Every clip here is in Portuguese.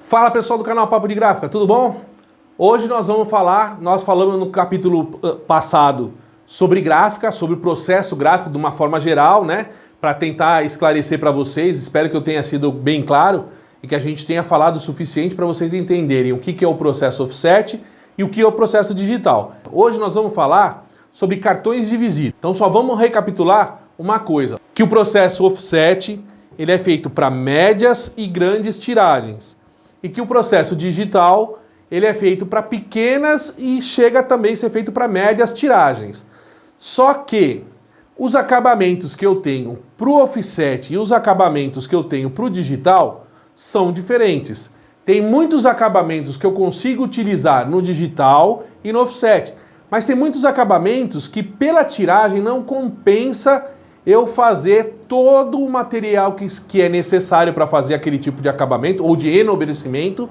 Fala pessoal do canal Papo de Gráfica, tudo bom? Hoje nós falamos no capítulo passado sobre gráfica, sobre o processo gráfico de uma forma geral, né? Para tentar esclarecer para vocês, espero que eu tenha sido bem claro e que a gente tenha falado o suficiente para vocês entenderem o que é o processo offset e o que é o processo digital. Hoje nós vamos falar sobre cartões de visita. Então só vamos recapitular uma coisa, que o processo offset ele é feito para médias e grandes tiragens. E que o processo digital ele é feito para pequenas e chega também a ser feito para médias tiragens. Só que os acabamentos que eu tenho para o offset e os acabamentos que eu tenho para o digital são diferentes. Tem muitos acabamentos que eu consigo utilizar no digital e no offset, mas tem muitos acabamentos que pela tiragem não compensa eu fazer todo o material que é necessário para fazer aquele tipo de acabamento ou de enobrecimento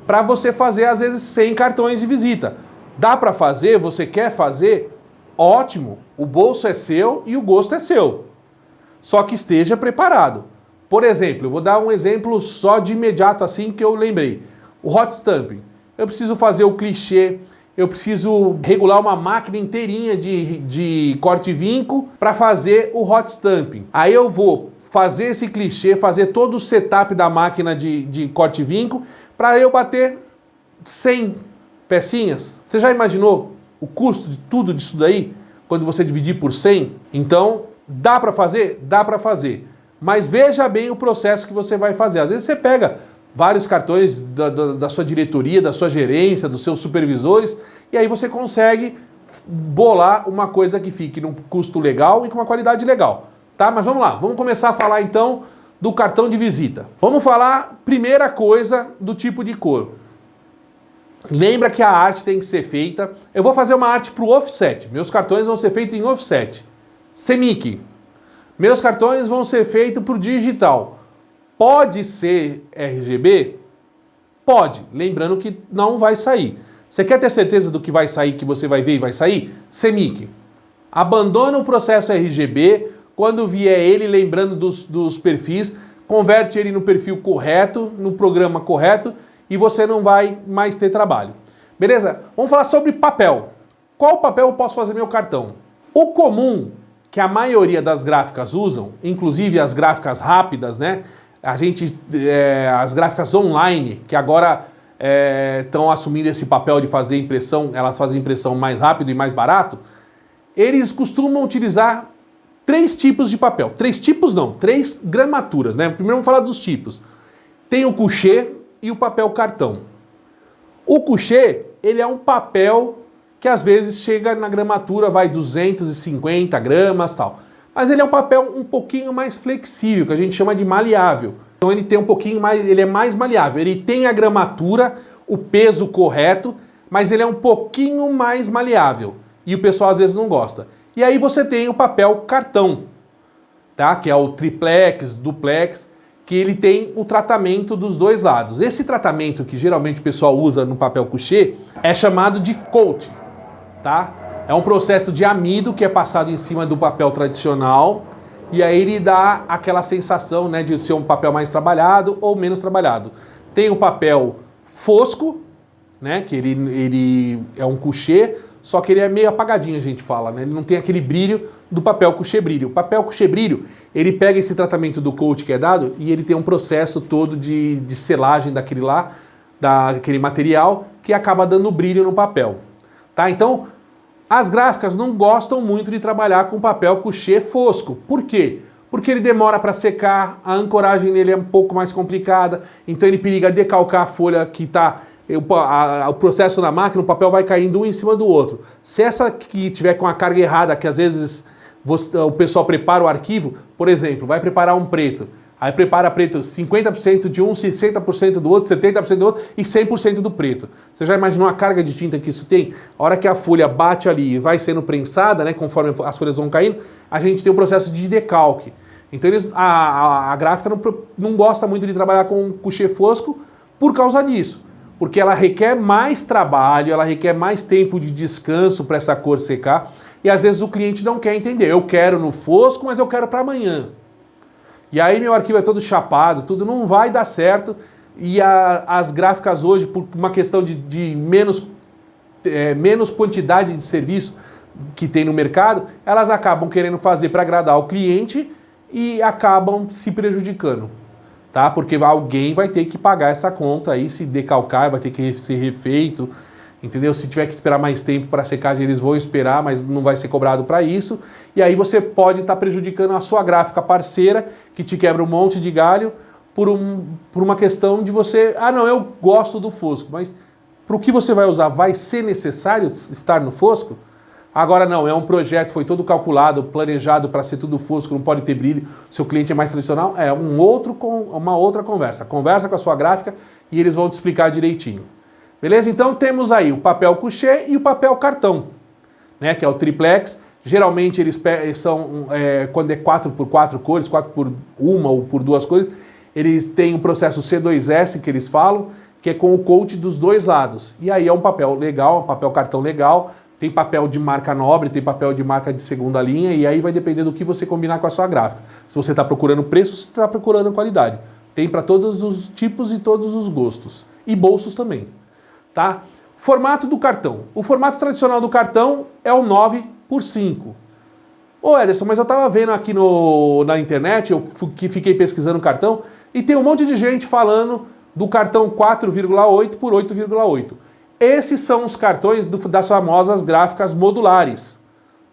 para você fazer, às vezes, 100 cartões de visita. Dá para fazer? Você quer fazer? Ótimo! O bolso é seu e o gosto é seu. Só que esteja preparado. Por exemplo, eu vou dar um exemplo só de imediato assim que eu lembrei. O hot stamping. Eu preciso fazer o clichê, eu preciso regular uma máquina inteirinha de corte e vinco para fazer o hot stamping. Aí eu vou fazer esse clichê, fazer todo o setup da máquina de corte e vinco para eu bater 100 pecinhas. Você já imaginou o custo de tudo disso daí? Quando você dividir por 100? Então, dá para fazer? Dá para fazer. Mas veja bem o processo que você vai fazer. Às vezes você pega vários cartões da sua diretoria, da sua gerência, dos seus supervisores, e aí você consegue bolar uma coisa que fique num custo legal e com uma qualidade legal. Tá? Mas vamos lá, vamos começar a falar então do cartão de visita. Vamos falar, primeira coisa, do tipo de cor. Lembra que a arte tem que ser feita... Eu vou fazer uma arte para o offset. Meus cartões vão ser feitos em offset. CMYK. Meus cartões vão ser feitos para o digital. Pode ser RGB? Pode. Lembrando que não vai sair. Você quer ter certeza do que vai sair, que você vai ver e vai sair? CMYK. Abandona o processo RGB... Quando vier ele, lembrando dos perfis, converte ele no perfil correto, no programa correto, e você não vai mais ter trabalho. Beleza? Vamos falar sobre papel. Qual papel eu posso fazer meu cartão? O comum, que a maioria das gráficas usam, inclusive as gráficas rápidas, né? As gráficas online, que agora estão assumindo esse papel de fazer impressão, elas fazem impressão mais rápido e mais barato, eles costumam utilizar 3 tipos de papel. 3 tipos não, 3 gramaturas, né? Primeiro vamos falar dos tipos. Tem o couché e o papel cartão. O couché, ele é um papel que às vezes chega na gramatura, vai 250 gramas e tal. Mas ele é um papel um pouquinho mais flexível, que a gente chama de maleável. Então ele tem um pouquinho mais, ele é mais maleável. Ele tem a gramatura, o peso correto, mas ele é um pouquinho mais maleável. E o pessoal às vezes não gosta. E aí você tem o papel cartão, tá? Que é o triplex, duplex, que ele tem o tratamento dos dois lados. Esse tratamento que geralmente o pessoal usa no papel couché é chamado de coat, tá? É um processo de amido que é passado em cima do papel tradicional e aí ele dá aquela sensação, né, de ser um papel mais trabalhado ou menos trabalhado. Tem o papel fosco, né, que ele é um couché, só que ele é meio apagadinho, a gente fala, né? Ele não tem aquele brilho do papel couché brilho. O papel couché brilho, ele pega esse tratamento do coat que é dado e ele tem um processo todo de selagem daquele material que acaba dando brilho no papel. Tá? Então, as gráficas não gostam muito de trabalhar com papel couché fosco. Por quê? Porque ele demora para secar, a ancoragem nele é um pouco mais complicada, então ele periga decalcar a folha que está... O processo na máquina, o papel vai caindo um em cima do outro. Se essa que tiver com a carga errada, que às vezes o pessoal prepara o arquivo, por exemplo, vai preparar um preto, aí prepara preto 50% de um, 60% do outro, 70% do outro e 100% do preto. Você já imaginou a carga de tinta que isso tem? A hora que a folha bate ali e vai sendo prensada, né, conforme as folhas vão caindo, a gente tem um processo de decalque. Então a gráfica não gosta muito de trabalhar com couché fosco por causa disso. Porque ela requer mais trabalho, ela requer mais tempo de descanso para essa cor secar. e às vezes o cliente não quer entender. Eu quero no fosco, mas eu quero para amanhã. E aí meu arquivo é todo chapado, tudo não vai dar certo. E as gráficas hoje, por uma questão de menos quantidade de serviço que tem no mercado, elas acabam querendo fazer para agradar o cliente e acabam se prejudicando, tá? Porque alguém vai ter que pagar essa conta aí, se decalcar, vai ter que ser refeito, entendeu? Se tiver que esperar mais tempo para secagem, eles vão esperar, mas não vai ser cobrado para isso. E aí você pode estar prejudicando a sua gráfica parceira, que te quebra um monte de galho, por uma questão de você... Ah, não, eu gosto do fosco, mas para o que você vai usar, vai ser necessário estar no fosco? Agora não, é um projeto, foi todo calculado, planejado para ser tudo fosco, não pode ter brilho, seu cliente é mais tradicional, é uma outra conversa. Conversa com a sua gráfica e eles vão te explicar direitinho. Beleza? Então temos aí o papel couché e o papel cartão, né, que é o triplex. Geralmente eles são, quando é 4x4 cores, 4 por 1 ou por 2 cores, eles têm o processo C2S, que eles falam, que é com o coat dos dois lados. E aí é um papel legal, um papel cartão legal, tem papel de marca nobre, tem papel de marca de segunda linha, e aí vai depender do que você combinar com a sua gráfica. Se você está procurando preço, você está procurando qualidade. Tem para todos os tipos e todos os gostos. E bolsos também. Tá? Formato do cartão. O formato tradicional do cartão é o 9x5. Ô Ederson, mas eu estava vendo aqui na internet, eu fiquei pesquisando o cartão, e tem um monte de gente falando do cartão 4,8 por 8,8. Esses são os cartões das famosas gráficas modulares,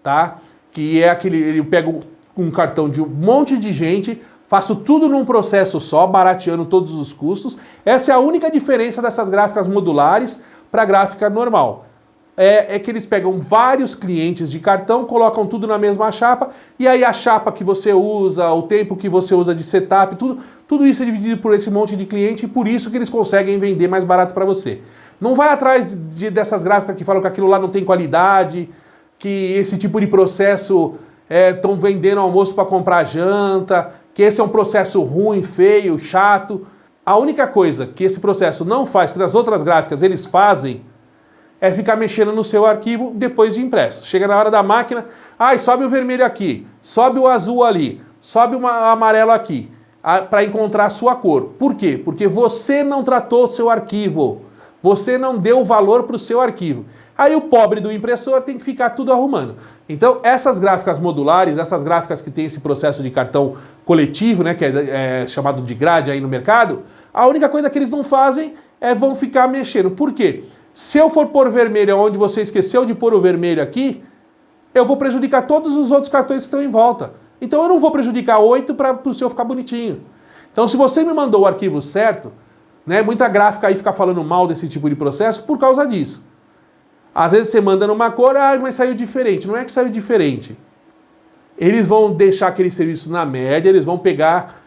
tá? Que é aquele, eu pego um cartão de um monte de gente, faço tudo num processo só, barateando todos os custos. Essa é a única diferença dessas gráficas modulares para a gráfica normal. É que eles pegam vários clientes de cartão, colocam tudo na mesma chapa, e aí a chapa que você usa, o tempo que você usa de setup, tudo isso é dividido por esse monte de cliente, e por isso que eles conseguem vender mais barato para você. Não vai atrás dessas gráficas que falam que aquilo lá não tem qualidade, que esse tipo de processo estão vendendo almoço para comprar janta, que esse é um processo ruim, feio, chato. A única coisa que esse processo não faz, que nas outras gráficas eles fazem, é ficar mexendo no seu arquivo depois de impresso. Chega na hora da máquina, sobe o vermelho aqui, sobe o azul ali, sobe o amarelo aqui, para encontrar a sua cor. Por quê? Porque você não tratou o seu arquivo, você não deu valor para o seu arquivo. Aí o pobre do impressor tem que ficar tudo arrumando. Então essas gráficas modulares, essas gráficas que tem esse processo de cartão coletivo, né, que é chamado de grade aí no mercado, a única coisa que eles não fazem vão ficar mexendo. Por quê? Se eu for pôr vermelho onde você esqueceu de pôr o vermelho aqui, eu vou prejudicar todos os outros cartões que estão em volta. Então eu não vou prejudicar 8 para o seu ficar bonitinho. Então se você me mandou o arquivo certo, né, muita gráfica aí fica falando mal desse tipo de processo por causa disso. Às vezes você manda numa cor, mas saiu diferente. Não é que saiu diferente. Eles vão deixar aquele serviço na média, eles vão pegar...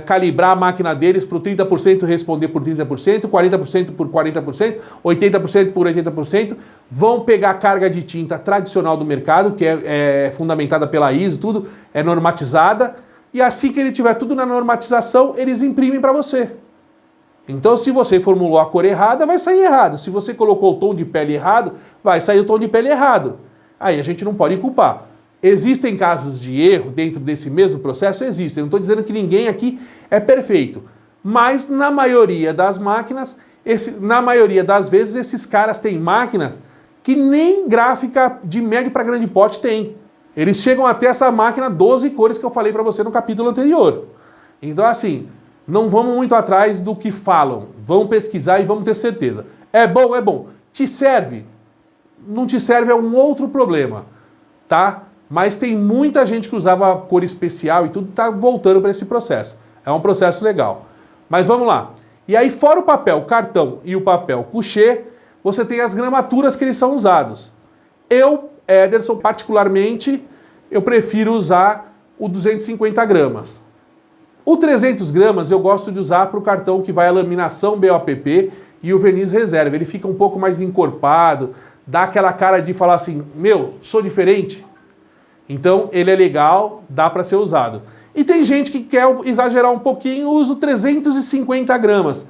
calibrar a máquina deles para o 30% responder por 30%, 40% por 40%, 80% por 80%, vão pegar a carga de tinta tradicional do mercado, que é fundamentada pela ISO, tudo é normatizada, e assim que ele tiver tudo na normatização, eles imprimem para você. Então se você formulou a cor errada, vai sair errado. Se você colocou o tom de pele errado, vai sair o tom de pele errado. Aí a gente não pode culpar. Existem casos de erro dentro desse mesmo processo? Existem. Eu não estou dizendo que ninguém aqui é perfeito. Mas na maioria das máquinas, na maioria das vezes, esses caras têm máquinas que nem gráfica de médio para grande porte tem. Eles chegam até essa máquina 12 cores que eu falei para você no capítulo anterior. Então assim, não vamos muito atrás do que falam. Vamos pesquisar e vamos ter certeza. É bom, é bom. Te serve? Não te serve é um outro problema, tá? Mas tem muita gente que usava cor especial e tudo, está voltando para esse processo. É um processo legal. Mas vamos lá. E aí, fora o papel cartão e o papel couché, você tem as gramaturas que eles são usados. Eu, Ederson, particularmente, eu prefiro usar o 250 gramas. O 300 gramas eu gosto de usar para o cartão que vai a laminação BOPP e o verniz reserva. Ele fica um pouco mais encorpado, dá aquela cara de falar assim, sou diferente. Então ele é legal, dá para ser usado. E tem gente que quer exagerar um pouquinho, usa 350 gramas.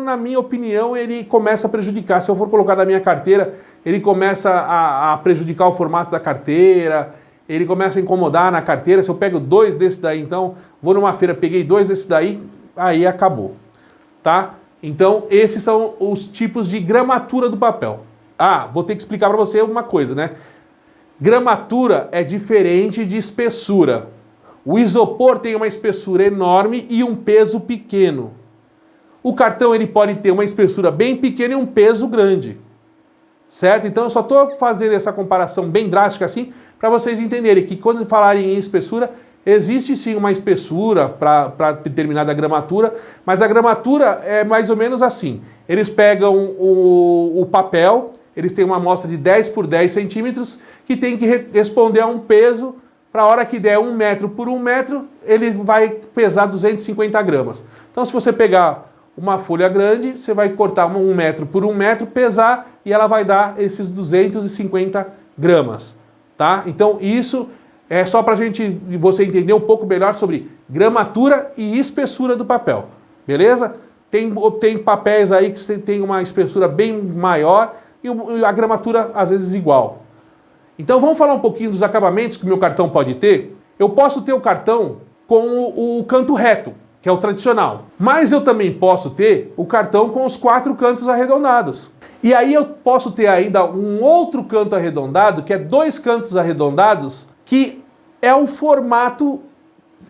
Na minha opinião, ele começa a prejudicar. Se eu for colocar na minha carteira, ele começa a prejudicar o formato da carteira, ele começa a incomodar na carteira. Se eu pego 2 desse daí, então, vou numa feira, peguei 2 desse daí, aí acabou, tá? Então, esses são os tipos de gramatura do papel. Ah, vou ter que explicar para você uma coisa, né? Gramatura é diferente de espessura. O isopor tem uma espessura enorme e um peso pequeno. O cartão ele pode ter uma espessura bem pequena e um peso grande. Certo? Então eu só estou fazendo essa comparação bem drástica assim para vocês entenderem que quando falarem em espessura, existe sim uma espessura para determinada gramatura, mas a gramatura é mais ou menos assim. Eles pegam o papel, eles têm uma amostra de 10 por 10 centímetros que tem que responder a um peso. Para a hora que der 1 metro por 1 metro, ele vai pesar 250 gramas. Então se você pegar uma folha grande, você vai cortar 1 metro por 1 metro, pesar e ela vai dar esses 250 gramas, tá? Então isso é só para você entender um pouco melhor sobre gramatura e espessura do papel, beleza? Tem papéis aí que tem uma espessura bem maior e a gramatura às vezes igual. Então vamos falar um pouquinho dos acabamentos que o meu cartão pode ter. Eu posso ter o cartão com o canto reto, que é o tradicional. Mas eu também posso ter o cartão com os 4 cantos arredondados. E aí eu posso ter ainda um outro canto arredondado, que é 2 cantos arredondados, que é o formato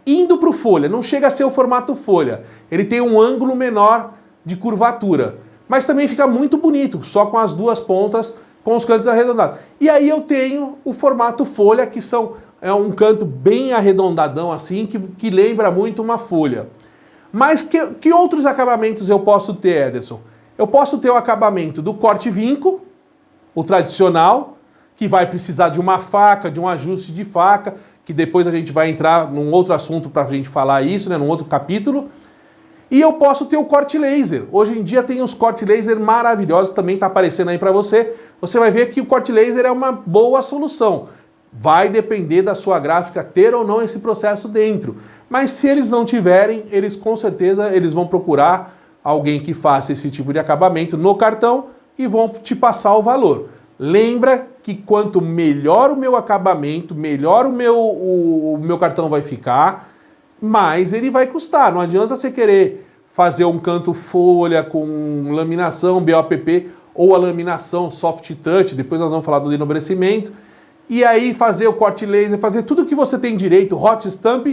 indo para o folha. Não chega a ser o formato folha. Ele tem um ângulo menor de curvatura. Mas também fica muito bonito, só com as 2 pontas, com os cantos arredondados. E aí eu tenho o formato folha, que é um canto bem arredondadão assim, que lembra muito uma folha. Mas que outros acabamentos eu posso ter, Ederson? Eu posso ter o acabamento do corte-vinco, o tradicional, que vai precisar de uma faca, de um ajuste de faca, que depois a gente vai entrar num outro assunto para a gente falar isso, né, num outro capítulo. E eu posso ter o corte laser. Hoje em dia tem os corte laser maravilhosos, também está aparecendo aí para você. Você vai ver que o corte laser é uma boa solução. Vai depender da sua gráfica ter ou não esse processo dentro. Mas se eles não tiverem, eles com certeza eles vão procurar alguém que faça esse tipo de acabamento no cartão e vão te passar o valor. Lembra que quanto melhor o meu acabamento, melhor o meu cartão vai ficar, mais ele vai custar. Não adianta você querer fazer um canto folha com laminação BOPP ou a laminação soft touch, depois nós vamos falar do enobrecimento, e aí fazer o corte laser, fazer tudo que você tem direito, hot stamp,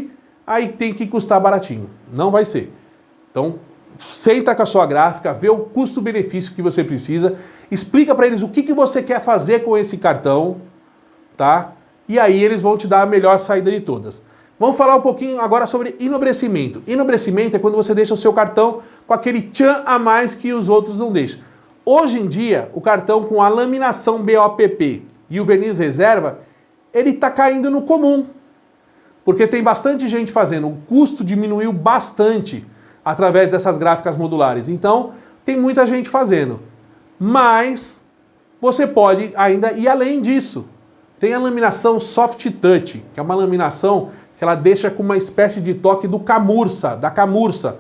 aí tem que custar baratinho. Não vai ser. Então, senta com a sua gráfica, vê o custo-benefício que você precisa, explica para eles o que você quer fazer com esse cartão, tá? E aí eles vão te dar a melhor saída de todas. Vamos falar um pouquinho agora sobre enobrecimento. Enobrecimento é quando você deixa o seu cartão com aquele tchan a mais que os outros não deixam. Hoje em dia, o cartão com a laminação BOPP e o verniz reserva, ele está caindo no comum. Porque tem bastante gente fazendo. O custo diminuiu bastante através dessas gráficas modulares. Então, tem muita gente fazendo. Mas você pode ainda ir além disso. Tem a laminação soft touch, que é uma laminação que ela deixa com uma espécie de toque da camurça.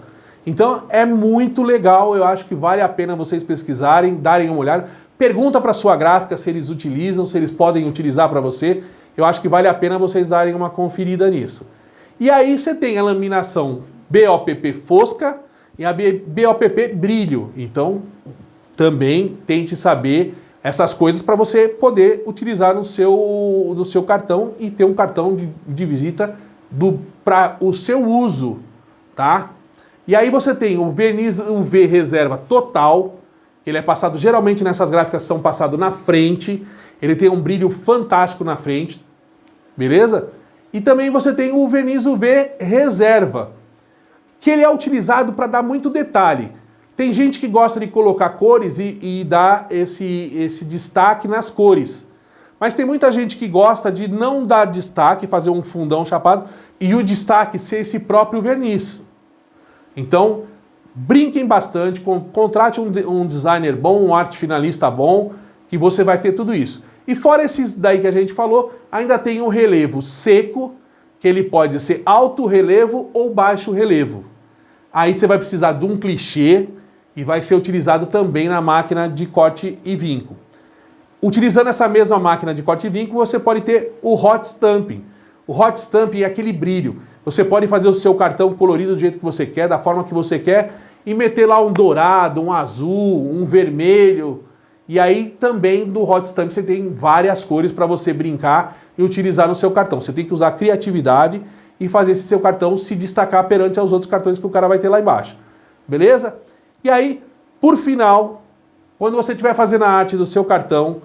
Então é muito legal, eu acho que vale a pena vocês pesquisarem, darem uma olhada. Pergunta para a sua gráfica se eles utilizam, se eles podem utilizar para você. Eu acho que vale a pena vocês darem uma conferida nisso. E aí você tem a laminação BOPP fosca e a BOPP brilho. Então também tente saber essas coisas para você poder utilizar no seu cartão e ter um cartão de visita para o seu uso, tá? E aí você tem o verniz UV reserva total, ele é passado, geralmente nessas gráficas são passados na frente, ele tem um brilho fantástico na frente, beleza? E também você tem o verniz UV reserva, que ele é utilizado para dar muito detalhe. Tem gente que gosta de colocar cores e dar esse destaque nas cores. Mas tem muita gente que gosta de não dar destaque, fazer um fundão chapado, e o destaque ser esse próprio verniz. Então, brinquem bastante, contrate um designer bom, um arte finalista bom, que você vai ter tudo isso. E fora esses daí que a gente falou, ainda tem o relevo seco, que ele pode ser alto relevo ou baixo relevo. Aí você vai precisar de um clichê, e vai ser utilizado também na máquina de corte e vinco. Utilizando essa mesma máquina de corte e vinco, você pode ter o hot stamping. O hot stamping é aquele brilho. Você pode fazer o seu cartão colorido do jeito que você quer, da forma que você quer, e meter lá um dourado, um azul, um vermelho. E aí também do hot stamp você tem várias cores para você brincar e utilizar no seu cartão. Você tem que usar criatividade e fazer esse seu cartão se destacar perante aos outros cartões que o cara vai ter lá embaixo. Beleza? E aí, por final, quando você estiver fazendo a arte do seu cartão,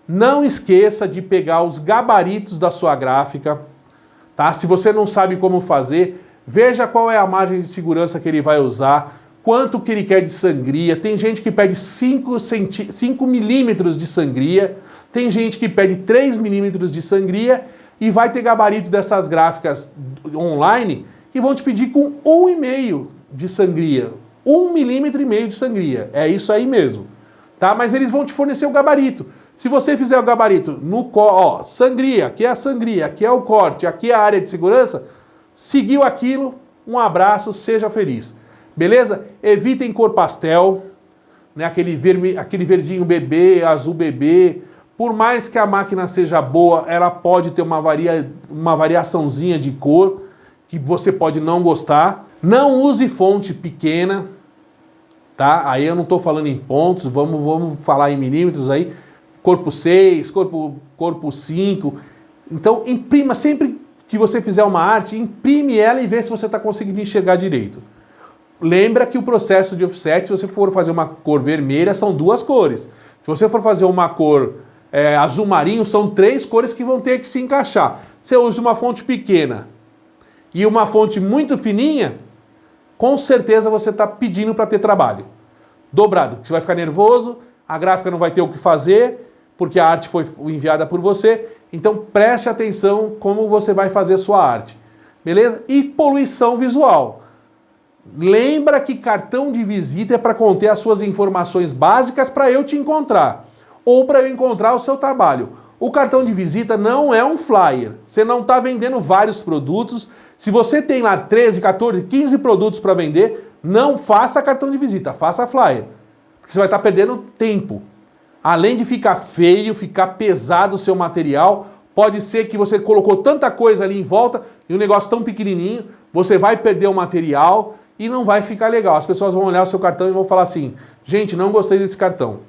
não esqueça de pegar os gabaritos da sua gráfica, tá? Se você não sabe como fazer, veja qual é a margem de segurança que ele vai usar, quanto que ele quer de sangria. Tem gente que pede 5 milímetros de sangria, tem gente que pede 3 milímetros de sangria e vai ter gabarito dessas gráficas online que vão te pedir com 1,5 de sangria. 1,5 milímetro de sangria. É isso aí mesmo. Tá? Mas eles vão te fornecer o gabarito. Se você fizer o gabarito no sangria, aqui é a sangria, aqui é o corte, aqui é a área de segurança, seguiu aquilo, um abraço, seja feliz. Beleza? Evitem cor pastel, né? Aquele verdinho bebê, azul bebê. Por mais que a máquina seja boa, ela pode ter uma variaçãozinha de cor que você pode não gostar. Não use fonte pequena, tá? Aí eu não estou falando em pontos, vamos falar em milímetros aí. Corpo 6, corpo 5. Então, imprima, sempre que você fizer uma arte, imprime ela e vê se você está conseguindo enxergar direito. Lembra que o processo de offset, se você for fazer uma cor vermelha, são 2 cores. Se você for fazer uma cor azul marinho, são 3 cores que vão ter que se encaixar. Se eu uso uma fonte pequena e uma fonte muito fininha, com certeza você está pedindo para ter trabalho dobrado, porque você vai ficar nervoso, a gráfica não vai ter o que fazer, porque a arte foi enviada por você. Então preste atenção como você vai fazer sua arte. Beleza? E poluição visual. Lembra que cartão de visita é para conter as suas informações básicas para eu te encontrar, ou para eu encontrar o seu trabalho. O cartão de visita não é um flyer. Você não está vendendo vários produtos. Se você tem lá 13, 14, 15 produtos para vender, não faça cartão de visita, faça flyer. Porque você vai estar perdendo tempo. Além de ficar feio, ficar pesado o seu material, pode ser que você colocou tanta coisa ali em volta e um negócio tão pequenininho, você vai perder o material e não vai ficar legal. As pessoas vão olhar o seu cartão e vão falar assim: gente, não gostei desse cartão,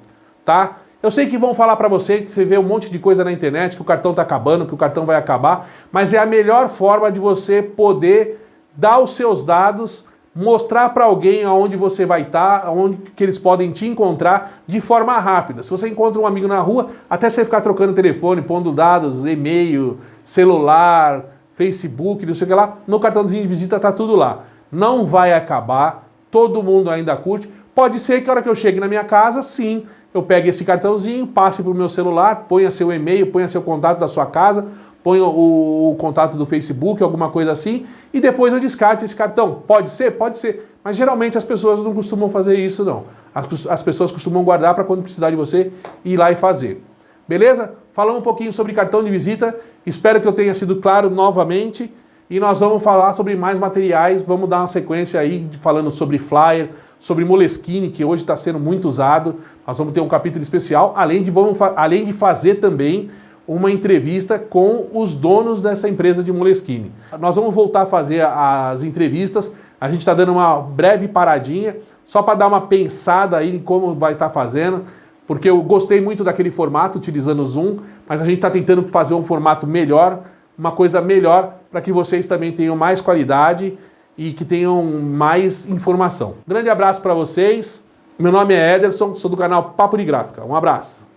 tá? Eu sei que vão falar para você que você vê um monte de coisa na internet, que o cartão tá acabando, que o cartão vai acabar, mas é a melhor forma de você poder dar os seus dados, mostrar para alguém aonde você vai estar, aonde que eles podem te encontrar de forma rápida. Se você encontra um amigo na rua, até você ficar trocando telefone, pondo dados, e-mail, celular, Facebook, não sei o que lá, no cartãozinho de visita tá tudo lá. Não vai acabar, todo mundo ainda curte. Pode ser que a hora que eu chegue na minha casa, sim, eu pegue esse cartãozinho, passe para o meu celular, ponha seu e-mail, ponha seu contato da sua casa, ponha o contato do Facebook, alguma coisa assim, e depois eu descarte esse cartão. Pode ser? Pode ser. Mas geralmente as pessoas não costumam fazer isso, não. As pessoas costumam guardar para quando precisar de você ir lá e fazer. Beleza? Falamos um pouquinho sobre cartão de visita. Espero que eu tenha sido claro novamente. E nós vamos falar sobre mais materiais. Vamos dar uma sequência aí falando sobre flyer, sobre Moleskine, que hoje está sendo muito usado. Nós vamos ter um capítulo especial, além de fazer também uma entrevista com os donos dessa empresa de Moleskine. Nós vamos voltar a fazer as entrevistas. A gente está dando uma breve paradinha, só para dar uma pensada aí em como vai estar fazendo, porque eu gostei muito daquele formato, utilizando o Zoom, mas a gente está tentando fazer um formato melhor, uma coisa melhor, para que vocês também tenham mais qualidade e que tenham mais informação. Grande abraço para vocês. Meu nome é Ederson, sou do canal Papo de Gráfica. Um abraço.